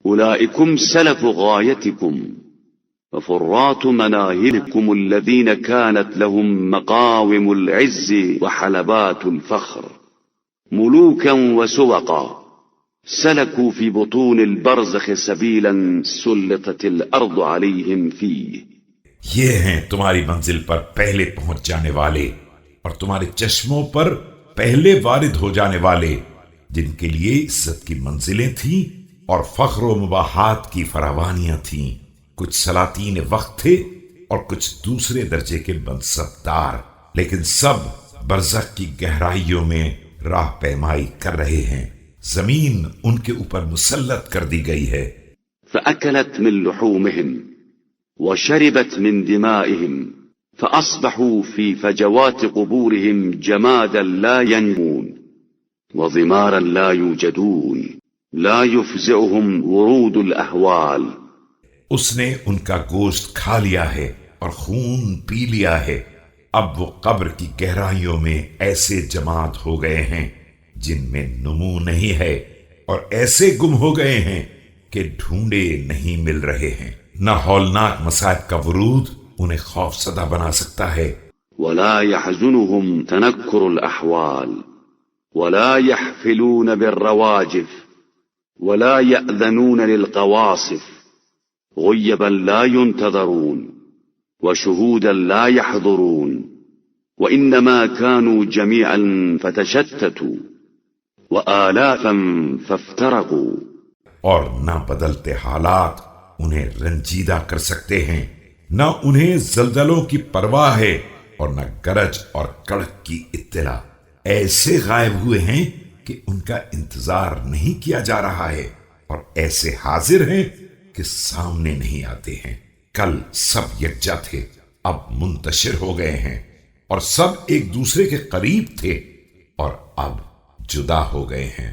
أولئكم سلف غايتكم وفرات مناهلكم الذين كانت لهم مقاوم العز وحلبات الفخر ملوكا وسوقا سلكوا في بطون البرزخ سبيلا سلطت الأرض عليهم فيه. یہ ہیں تمہاری منزل پر پہلے پہنچ جانے والے اور تمہارے چشموں پر پہلے وارد ہو جانے والے، جن کے لیے عزت کی منزلیں تھیں اور فخر و مباحات کی فراوانیاں تھیں. کچھ سلاطین وقت تھے اور کچھ دوسرے درجے کے منصبدار، لیکن سب برزخ کی گہرائیوں میں راہ پیمائی کر رہے ہیں. زمین ان کے اوپر مسلط کر دی گئی ہے. فأكلت من لحومهم وشربت من دمائهم فأصبحوا في فجوات قبورهم جمادا لا ينمون وضمارا لا يوجدون لا يفزعهم ورود الأهوال. اس نے ان کا گوشت کھا لیا ہے اور خون پی لیا ہے. اب وہ قبر کی گہرائیوں میں ایسے جماعت ہو گئے ہیں جن میں نمو نہیں ہے، اور ایسے گم ہو گئے ہیں کہ ڈھونڈے نہیں مل رہے ہیں. نہ ہولناک مصائب کا ورود انہیں خوف زدہ بنا سکتا ہے. ولا يحزنهم تنكر الأحوال ولا يحفلون بالرواجف ولا يأذنون للقواصف غيبا لا ينتظرون وشهودا لا يحضرون وإنما كانوا جميعا فتشتتوا وآلافا فافترقوا. اور نہ بدلتے حالات انہیں رنجیدہ کر سکتے ہیں، نہ انہیں زلزلوں کی پرواہ ہے اور نہ گرج اور کڑک کی اطلاع. ایسے غائب ہوئے ہیں کہ ان کا انتظار نہیں کیا جا رہا ہے، اور ایسے حاضر ہیں کہ سامنے نہیں آتے ہیں. کل سب یکجا تھے، اب منتشر ہو گئے ہیں، اور سب ایک دوسرے کے قریب تھے اور اب جدا ہو گئے ہیں.